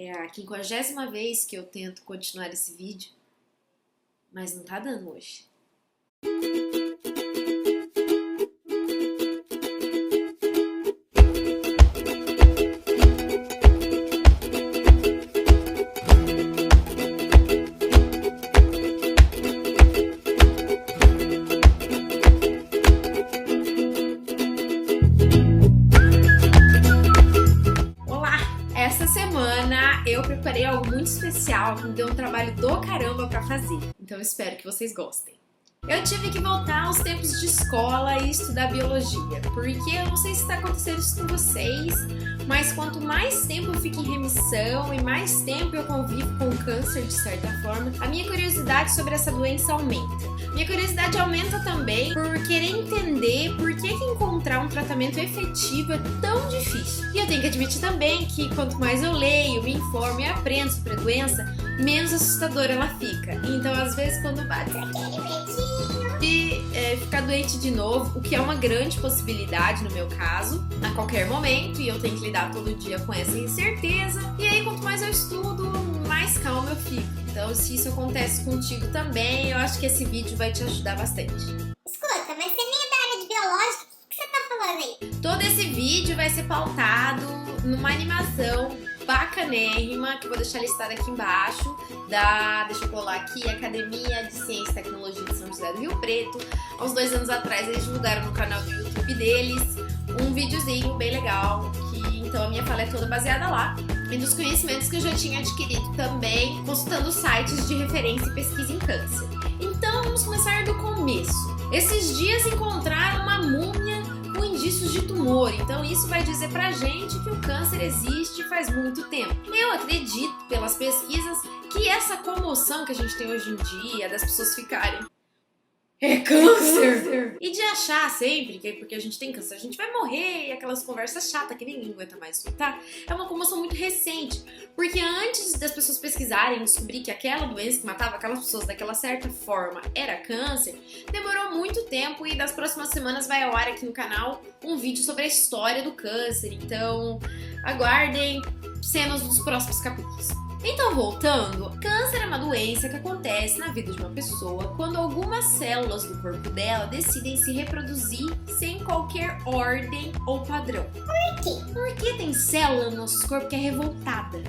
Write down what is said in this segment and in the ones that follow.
É a 50ª vez que eu tento continuar esse vídeo, mas não tá dando hoje. Essa semana eu preparei algo muito especial que me deu um trabalho do caramba pra fazer, então eu espero que vocês gostem. Eu tive que voltar aos tempos de escola e estudar biologia, porque eu não sei se está acontecendo isso com vocês, mas quanto mais tempo eu fico em remissão e mais tempo eu convivo com o câncer de certa forma, a minha curiosidade sobre essa doença aumenta. Minha curiosidade aumenta também por querer entender por que encontrar um tratamento efetivo é tão difícil. E eu tenho que admitir também que quanto mais eu leio, me informo e aprendo sobre a doença, menos assustadora ela fica. Então às vezes quando bate aquele medinho de ficar doente de novo, o que é uma grande possibilidade no meu caso, a qualquer momento, e eu tenho que lidar todo dia com essa incerteza. E aí quanto mais eu estudo, mais calma eu fico. Então se isso acontece contigo também, eu acho que esse vídeo vai te ajudar bastante. Escuta, mas você nem é da área de biológica, o que você tá falando aí? Todo esse vídeo vai ser pautado numa animação bacanérrima, que eu vou deixar listada aqui embaixo, deixa eu colar aqui, Academia de Ciência e Tecnologia de São José do Rio Preto. Há uns 2 anos atrás eles divulgaram no canal do YouTube deles um videozinho bem legal, que então a minha fala é toda baseada lá, e dos conhecimentos que eu já tinha adquirido também, consultando sites de referência e pesquisa em câncer. Então vamos começar do começo. Esses dias encontraram uma múmia com indícios de tumor, então isso vai dizer pra gente que o câncer existe faz muito tempo. Eu acredito, pelas pesquisas, que essa comoção que a gente tem hoje em dia, das pessoas ficarem "é câncer!" e de achar sempre que porque a gente tem câncer a gente vai morrer, e aquelas conversas chatas que ninguém aguenta mais escutar, é uma comoção muito recente, porque antes das pessoas pesquisarem e descobrir que aquela doença que matava aquelas pessoas daquela certa forma era câncer, demorou muito tempo, e das próximas semanas vai ao ar aqui no canal um vídeo sobre a história do câncer, então aguardem cenas dos próximos capítulos. Então, voltando, câncer é uma doença que acontece na vida de uma pessoa quando algumas células do corpo dela decidem se reproduzir sem qualquer ordem ou padrão. Por quê? Porque tem célula no nosso corpo que é revoltada.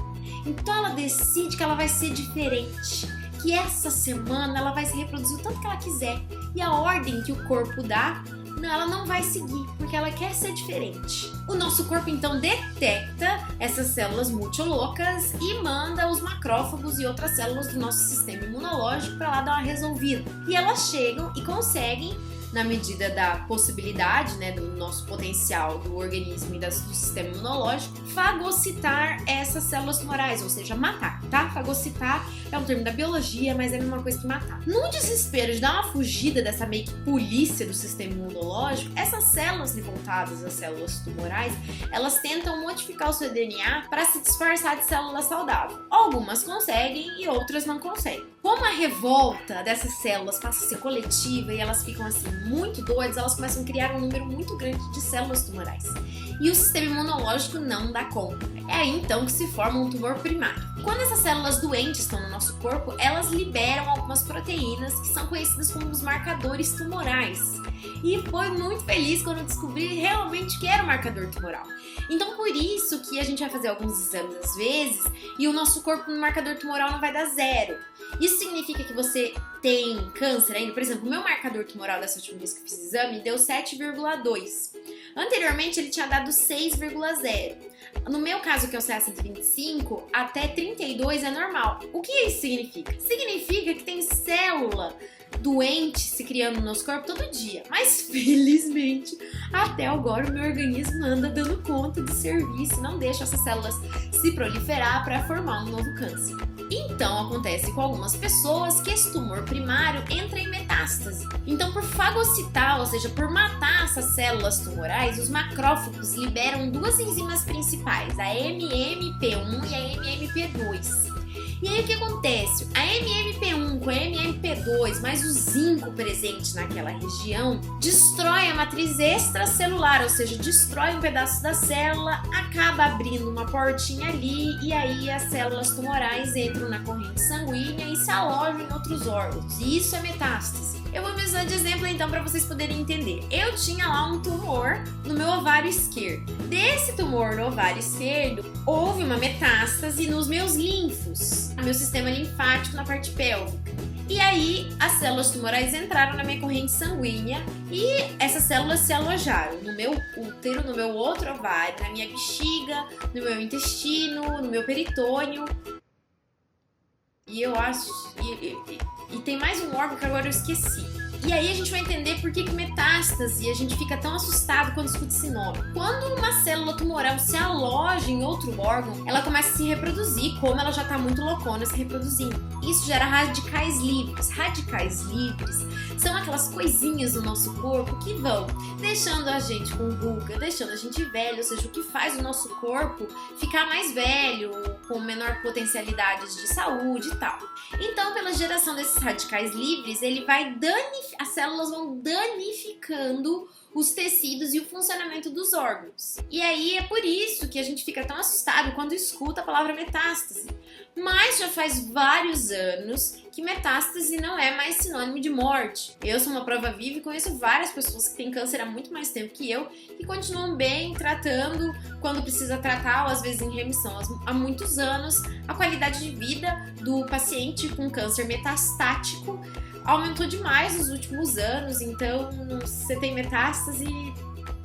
Então ela decide que ela vai ser diferente, que essa semana ela vai se reproduzir o tanto que ela quiser. E a ordem que o corpo dá, ela não vai seguir, porque ela quer ser diferente. O nosso corpo então detecta essas células multiloucas e manda os macrófagos e outras células do nosso sistema imunológico para lá dar uma resolvida. E elas chegam e conseguem, na medida da possibilidade, do nosso potencial do organismo e do sistema imunológico, fagocitar essas células tumorais, ou seja, matar, tá? Fagocitar é um termo da biologia, mas é a mesma coisa que matar. No desespero de dar uma fugida dessa meio que polícia do sistema imunológico, essas células revoltadas, as células tumorais, elas tentam modificar o seu DNA para se disfarçar de célula saudável. Algumas conseguem e outras não conseguem. Como a revolta dessas células passa a ser coletiva e elas ficam assim muito doidas, elas começam a criar um número muito grande de células tumorais. E o sistema imunológico não dá conta. É aí então que se forma um tumor primário. Quando essas células doentes estão no nosso corpo, elas liberam algumas proteínas que são conhecidas como os marcadores tumorais. E foi muito feliz quando eu descobri realmente que era um marcador tumoral. Então por isso que a gente vai fazer alguns exames às vezes e o nosso corpo no marcador tumoral não vai dar 0. Isso significa que você tem câncer ainda. Por exemplo, o meu marcador tumoral dessa última vez que eu fiz exame deu 7,2. Anteriormente ele tinha dado 6,0. No meu caso, que é o CA125, até 32 é normal. O que isso significa? Significa que tem célula doente se criando no nosso corpo todo dia. Mas felizmente, até agora o meu organismo anda dando conta do serviço e não deixa essas células se proliferar para formar um novo câncer. Então acontece com algumas pessoas que esse tumor primário entra em metástase. Então por fagocitar, ou seja, por matar essas células tumorais, os macrófagos liberam 2 enzimas principais, a MMP1 e a MMP2. E aí o que acontece? A MMP1 com a MMP2, mais o zinco presente naquela região, destrói a matriz extracelular, ou seja, destrói um pedaço da célula, acaba abrindo uma portinha ali e aí as células tumorais entram na corrente sanguínea e se alojam em outros órgãos. E isso é metástase. Eu vou me usar de exemplo então para vocês poderem entender. Eu tinha lá um tumor no meu ovário esquerdo. Desse tumor no ovário esquerdo, houve uma metástase nos meus linfos, no meu sistema linfático na parte pélvica. E aí as células tumorais entraram na minha corrente sanguínea e essas células se alojaram no meu útero, no meu outro ovário, na minha bexiga, no meu intestino, no meu peritônio. E eu acho... E tem mais um órgão que agora eu esqueci. E aí a gente vai entender por que metástase a gente fica tão assustado quando escuta esse nome. Quando uma célula tumoral se aloja em outro órgão, ela começa a se reproduzir, como ela já está muito loucona se reproduzindo. Isso gera radicais livres. Radicais livres são aquelas coisinhas do nosso corpo que vão deixando a gente com ruga, deixando a gente velho, ou seja, o que faz o nosso corpo ficar mais velho, com menor potencialidades de saúde e tal. Então, pela geração desses radicais livres, ele vai as células vão danificando os tecidos e o funcionamento dos órgãos. E aí é por isso que a gente fica tão assustado quando escuta a palavra metástase. Mas já faz vários anos que metástase não é mais sinônimo de morte. Eu sou uma prova viva e conheço várias pessoas que têm câncer há muito mais tempo que eu e continuam bem, tratando quando precisa tratar, ou às vezes em remissão há muitos anos. A qualidade de vida do paciente com câncer metastático aumentou demais nos últimos anos, então você tem metástase,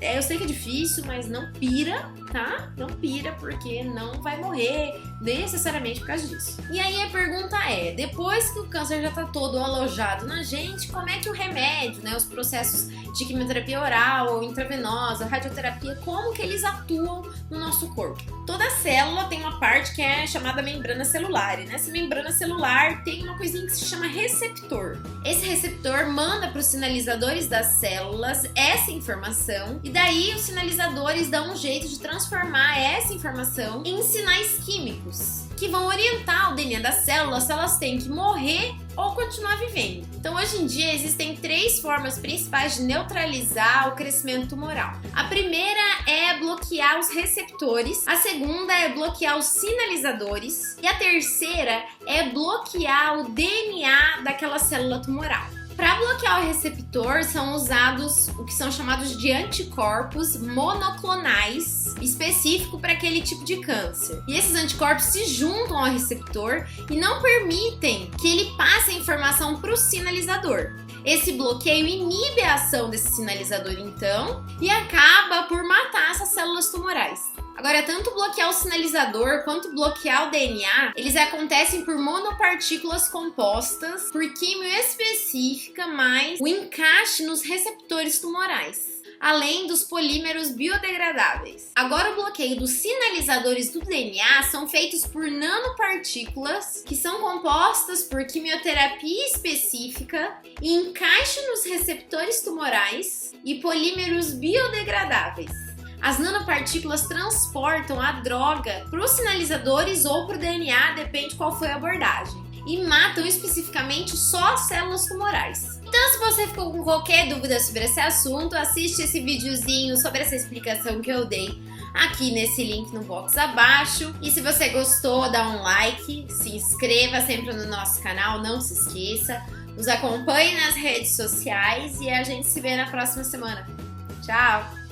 eu sei que é difícil, mas não pira, tá? Não pira, porque não vai morrer necessariamente por causa disso. E aí a pergunta é, depois que o câncer já tá todo alojado na gente, como é que o remédio, né, os processos de quimioterapia oral ou intravenosa, radioterapia, como que eles atuam no nosso corpo? Toda célula tem uma parte que é chamada membrana celular, e nessa membrana celular tem uma coisinha que se chama receptor. Esse receptor manda para os sinalizadores das células essa informação, e daí os sinalizadores dão um jeito de transformar essa informação em sinais químicos que vão orientar o DNA das células se elas têm que morrer ou continuar vivendo. Então, hoje em dia, existem 3 formas principais de neutralizar o crescimento tumoral. A primeira é bloquear os receptores, a segunda é bloquear os sinalizadores e a terceira é bloquear o DNA daquela célula tumoral. Para bloquear o receptor, são usados o que são chamados de anticorpos monoclonais, específico para aquele tipo de câncer. E esses anticorpos se juntam ao receptor e não permitem que ele passe a informação para o sinalizador. Esse bloqueio inibe a ação desse sinalizador, então, e acaba por matar essas células tumorais. Agora, tanto bloquear o sinalizador quanto bloquear o DNA, eles acontecem por monopartículas compostas por químio específica mais o encaixe nos receptores tumorais, além dos polímeros biodegradáveis. Agora, o bloqueio dos sinalizadores do DNA são feitos por nanopartículas que são compostas por quimioterapia específica e encaixe nos receptores tumorais e polímeros biodegradáveis. As nanopartículas transportam a droga para os sinalizadores ou para o DNA, depende qual foi a abordagem, e matam especificamente só as células tumorais. Então, se você ficou com qualquer dúvida sobre esse assunto, assiste esse videozinho sobre essa explicação que eu dei aqui nesse link no box abaixo. E se você gostou, dá um like, se inscreva sempre no nosso canal, não se esqueça. Nos acompanhe nas redes sociais e a gente se vê na próxima semana. Tchau!